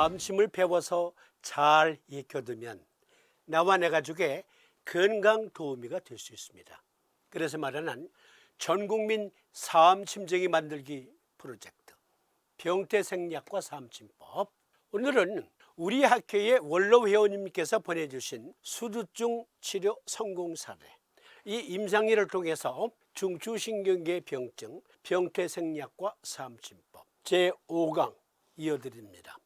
삼심을 배워서 잘 익혀두면 나와 내 가족의 건강 도우미가 될 수 있습니다. 그래서 마련한 전국민 삼심쟁이 만들기 프로젝트 병태생약과 삼심법. 오늘은 우리 학회의 원로 회원님께서 보내주신 수두증 치료 성공 사례, 이 임상일을 통해서 중추신경계 병증 병태생약과 삼심법 제5강 이어드립니다.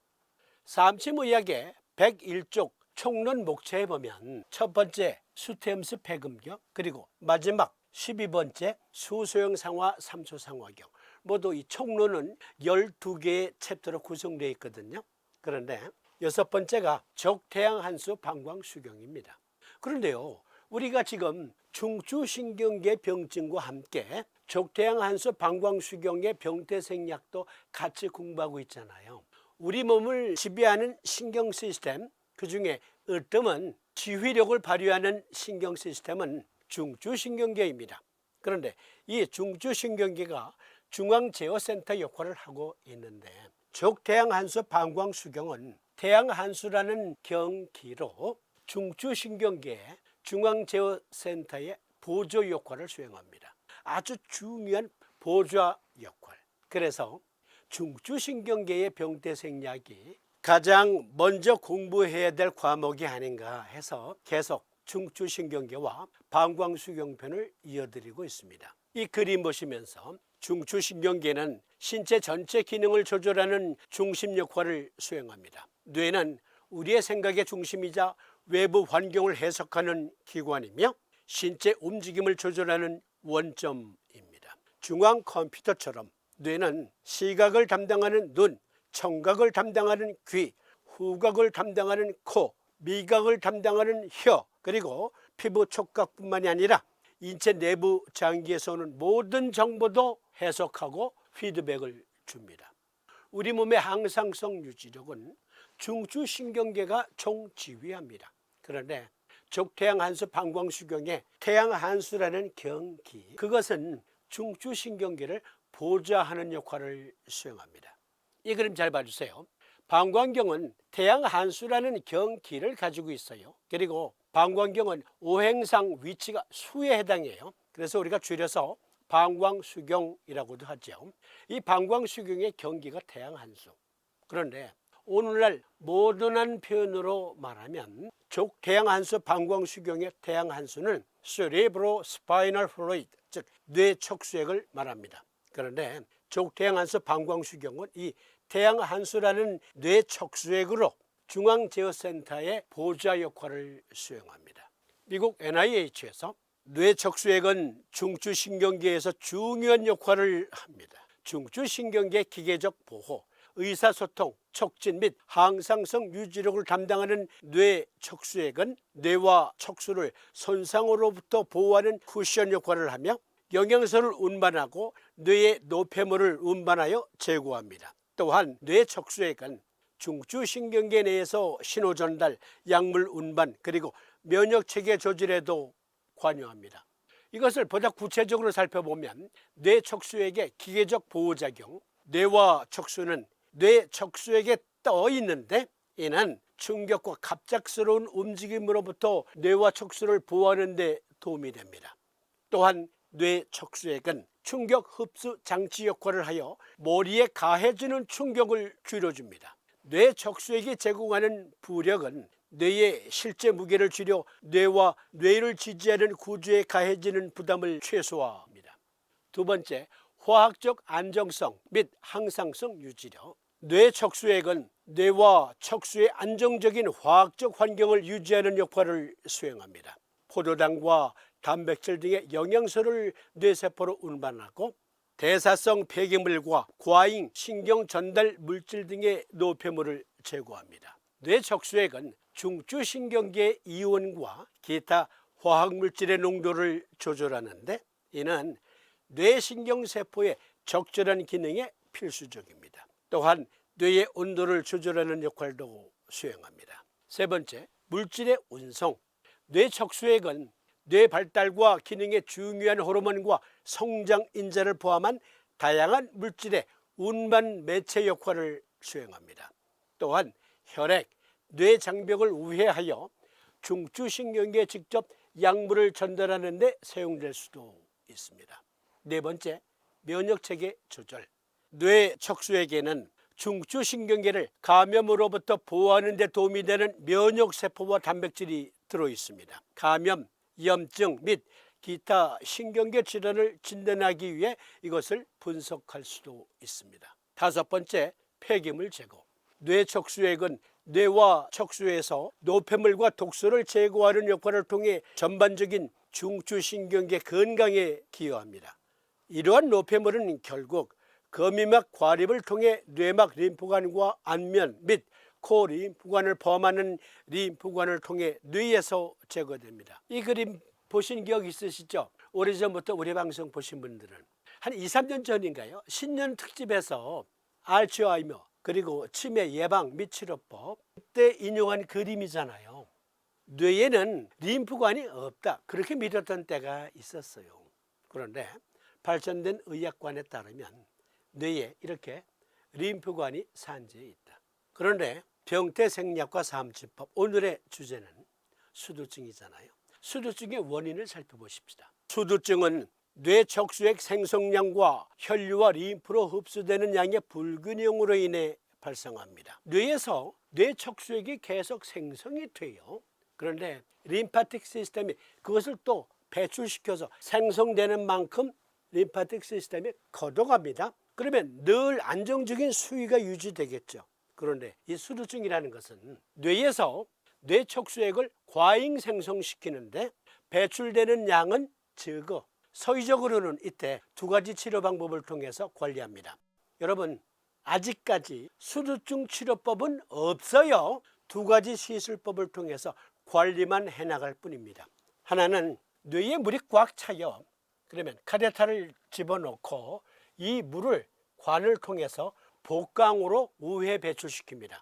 삼심의학의 101쪽 총론 목차에 보면 첫 번째 수태음수 폐금경, 그리고 마지막 12번째 수소형 상화 삼소 상화경, 모두 이 총론은 12개의 챕터로 구성되어 있거든요. 그런데 여섯 번째가 적태양한수 방광수경입니다. 그런데요, 우리가 지금 중추신경계 병증과 함께 적태양한수 방광수경의 병태생약도 같이 공부하고 있잖아요. 우리 몸을 지배하는 신경 시스템, 그 중에 으뜸은 지휘력을 발휘하는 신경 시스템은 중추신경계입니다. 그런데 이 중추신경계가 중앙제어센터 역할을 하고 있는데, 적태양한수 방광수경은 태양한수라는 경기로 중추신경계의 중앙제어센터의 보조 역할을 수행합니다. 아주 중요한 보좌 역할. 그래서 중추신경계의 병태생약이 가장 먼저 공부해야 될 과목이 아닌가 해서 계속 중추신경계와 방광수경편을 이어드리고 있습니다. 이 그림 보시면서 중추신경계는 신체 전체 기능을 조절하는 중심 역할을 수행합니다. 뇌는 우리의 생각의 중심이자 외부 환경을 해석하는 기관이며 신체 움직임을 조절하는 원점입니다. 중앙 컴퓨터처럼 뇌는 시각을 담당하는 눈, 청각을 담당하는 귀, 후각을 담당하는 코, 미각을 담당하는 혀, 그리고 피부 촉각뿐만이 아니라 인체 내부 장기에서 오는 모든 정보도 해석하고 피드백을 줍니다. 우리 몸의 항상성 유지력은 중추신경계가 총지휘합니다. 그런데 적태양한수 방광수경의 태양한수라는 경기, 그것은 중추신경계를 보좌하는 역할을 수행합니다. 이 그림 잘 봐주세요. 방광경은 태양한수라는 경기를 가지고 있어요. 그리고 방광경은 오행상 위치가 수에 해당해요. 그래서 우리가 줄여서 방광수경이라고도 하죠. 이 방광수경의 경기가 태양한수. 그런데 오늘날 모던한 표현으로 말하면 적태양한수 방광수경의 태양한수는 cerebrospinal fluid, 즉 뇌척수액을 말합니다. 그런데 적태양한수 방광수경은 이 태양한수라는 뇌척수액으로 중앙제어센터의 보좌 역할을 수행합니다. 미국 NIH에서 뇌척수액은 중추신경계에서 중요한 역할을 합니다. 중추신경계 기계적 보호, 의사소통, 촉진 및 항상성 유지력을 담당하는 뇌척수액은 뇌와 척수를 손상으로부터 보호하는 쿠션 역할을 하며 영양소를 운반하고 뇌의 노폐물을 운반하여 제거합니다. 또한 뇌척수액은 중추신경계 내에서 신호전달, 약물 운반, 그리고 면역체계 조절에도 관여합니다. 이것을 보다 구체적으로 살펴보면 뇌척수액의 기계적 보호작용, 뇌와 척수는 뇌척수액에 떠 있는데 이는 충격과 갑작스러운 움직임으로부터 뇌와 척수를 보호하는 데 도움이 됩니다. 또한 뇌척수액은 충격 흡수 장치 역할을 하여 머리에 가해지는 충격을 줄여줍니다. 뇌척수액이 제공하는 부력은 뇌의 실제 무게를 줄여 뇌와 뇌를 지지하는 구조에 가해지는 부담을 최소화합니다. 두 번째, 화학적 안정성 및 항상성 유지력. 뇌척수액은 뇌와 척수의 안정적인 화학적 환경을 유지하는 역할을 수행합니다. 포도당과 단백질 등의 영양소를 뇌세포로 운반하고 대사성 폐기물과 과잉 신경 전달 물질 등의 노폐물을 제거합니다. 뇌척수액은 중추신경계 이온과 기타 화학물질의 농도를 조절하는데 이는 뇌신경세포의 적절한 기능에 필수적입니다. 또한 뇌의 온도를 조절하는 역할도 수행합니다. 세 번째, 물질의 운송. 뇌척수액은 뇌 발달과 기능에 중요한 호르몬과 성장 인자를 포함한 다양한 물질의 운반 매체 역할을 수행합니다. 또한 혈액, 뇌 장벽을 우회하여 중추신경계에 직접 약물을 전달하는 데 사용될 수도 있습니다. 네 번째, 면역체계 조절. 뇌 척수에게는 중추신경계를 감염으로부터 보호하는 데 도움이 되는 면역세포와 단백질이 들어있습니다. 감염, 염증 및 기타 신경계 질환을 진단하기 위해 이것을 분석할 수도 있습니다. 다섯 번째, 폐기물 제거. 뇌 척수액은 뇌와 척수에서 노폐물과 독소를 제거하는 역할을 통해 전반적인 중추신경계 건강에 기여합니다. 이러한 노폐물은 결국 거미막 과립을 통해 뇌막 림프관과 안면 및 코 림프관을 범하는 림프관을 통해 뇌에서 제거됩니다. 이 그림 보신 기억 있으시죠? 오래전부터 우리 방송 보신 분들은 한 2, 3년 전인가요? 신년 특집에서 알츠하이머 그리고 치매 예방 및 치료법 그때 인용한 그림이잖아요. 뇌에는 림프관이 없다 그렇게 믿었던 때가 있었어요. 그런데 발전된 의학관에 따르면 뇌에 이렇게 림프관이 산재해 있다. 그런데 병태생략과 삼치법, 오늘의 주제는 수두증이잖아요. 수두증의 원인을 살펴보십시다. 수두증은 뇌 척수액 생성량과 혈류와 림프로 흡수되는 양의 불균형으로 인해 발생합니다. 뇌에서 뇌 척수액이 계속 생성이 돼요. 그런데 림파틱 시스템이 그것을 또 배출시켜서 생성되는 만큼 림파틱 시스템이 걷어갑니다. 그러면 늘 안정적인 수위가 유지되겠죠. 그런데 이 수두증이라는 것은 뇌에서 뇌 척수액을 과잉 생성시키는데 배출되는 양은 적어. 서의적으로는 이때 두 가지 치료 방법을 통해서 관리합니다. 여러분, 아직까지 수두증 치료법은 없어요. 두 가지 시술법을 통해서 관리만 해나갈 뿐입니다. 하나는 뇌에 물이 꽉 차요. 그러면 카테터를 집어넣고 이 물을 관을 통해서 복강으로 우회 배출시킵니다.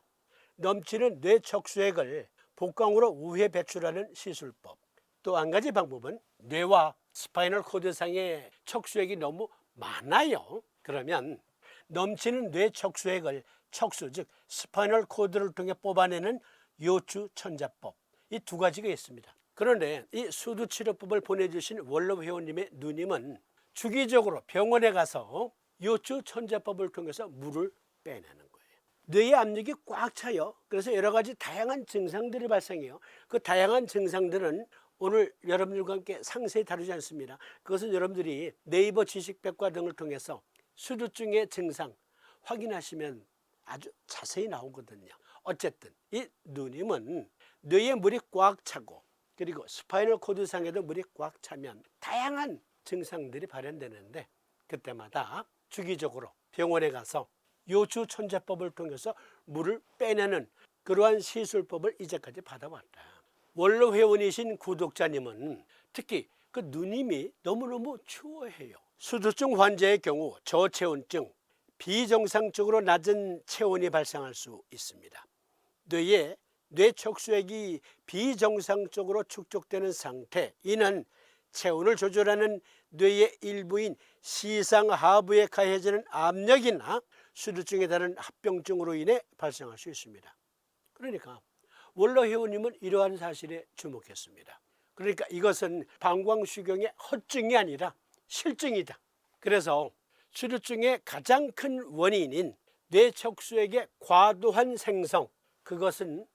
넘치는 뇌 척수액을 복강으로 우회 배출하는 시술법. 또 한 가지 방법은 뇌와 스파이널 코드상의 척수액이 너무 많아요. 그러면 넘치는 뇌 척수액을 척수 즉 스파이널 코드를 통해 뽑아내는 요추 천자법. 이 두 가지가 있습니다. 그런데 이 수두치료법을 보내주신 원로 회원님의 누님은 주기적으로 병원에 가서 요추 천자법을 통해서 물을 빼내는 거예요. 뇌의 압력이 꽉 차요. 그래서 여러 가지 다양한 증상들이 발생해요. 그 다양한 증상들은 오늘 여러분들과 함께 상세히 다루지 않습니다. 그것은 여러분들이 네이버 지식백과 등을 통해서 수두증의 증상 확인하시면 아주 자세히 나오거든요. 어쨌든 이 누님은 뇌에 물이 꽉 차고 그리고 스파이널 코드상에도 물이 꽉 차면 다양한 증상들이 발현되는데 그때마다 주기적으로 병원에 가서 요추 천자법을 통해서 물을 빼내는 그러한 시술법을 이제까지 받아왔다. 원로 회원이신 구독자님은 특히 그 누님이 너무너무 추워해요. 수두증 환자의 경우 저체온증, 비정상적으로 낮은 체온이 발생할 수 있습니다. 뇌에 뇌 척수액이 비정상적으로 축적되는 상태, 이는 체온을 조절하는 뇌의 일부인 시상하부에 가해지는 압력이나 수두증에 따른 합병증으로 인해 발생할 수 있습니다. 그러니까 원로 회원님은 이러한 사실에 주목했습니다. 그러니까 이것은 방광수경의 허증이 아니라 실증이다. 그래서 수두증의 가장 큰 원인인 뇌 척수액의 과도한 생성, 그것은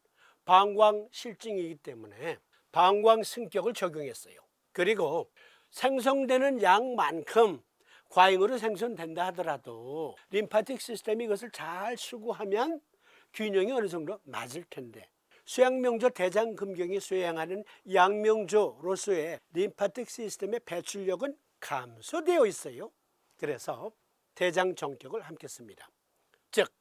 방광실증이기 때문에 방광승격을 적용했어요. 그리고 생성되는 양만큼 과잉으로 생성된다 하더라도 림파틱 시스템이 이것을 잘 수구하면 균형이 어느 정도 맞을 텐데 수양명조 대장금경이 수행하는 양명조로서의 림파틱 시스템의 배출력은 감소되어 있어요. 그래서 대장정격을 함께 씁니다. 즉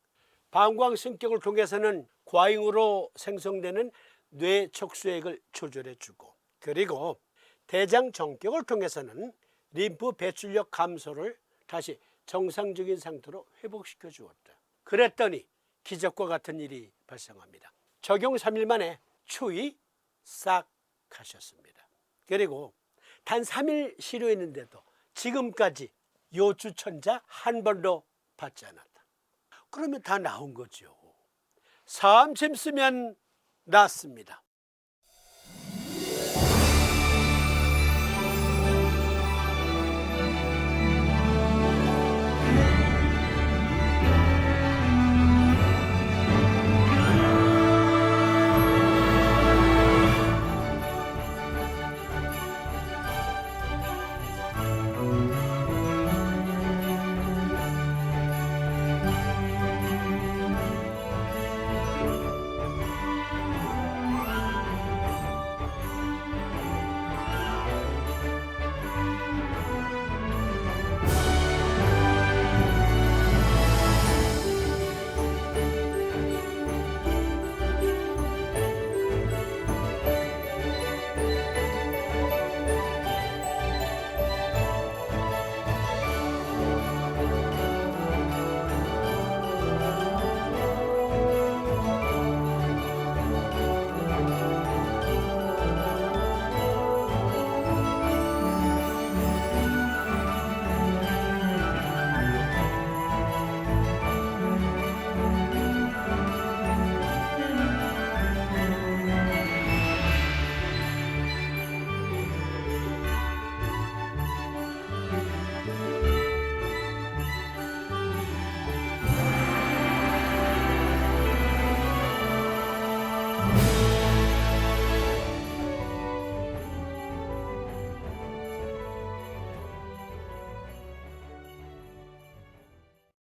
방광승격을 통해서는 과잉으로 생성되는 뇌 척수액을 조절해주고 그리고 대장정격을 통해서는 림프 배출력 감소를 다시 정상적인 상태로 회복시켜 주었다. 그랬더니 기적과 같은 일이 발생합니다. 적용 3일 만에 추위 싹 가셨습니다. 그리고 단 3일 치료했는데도 지금까지 요추천자 한 번도 받지 않았다. 그러면 다 나온 거죠. 사암침 쓰면 낫습니다.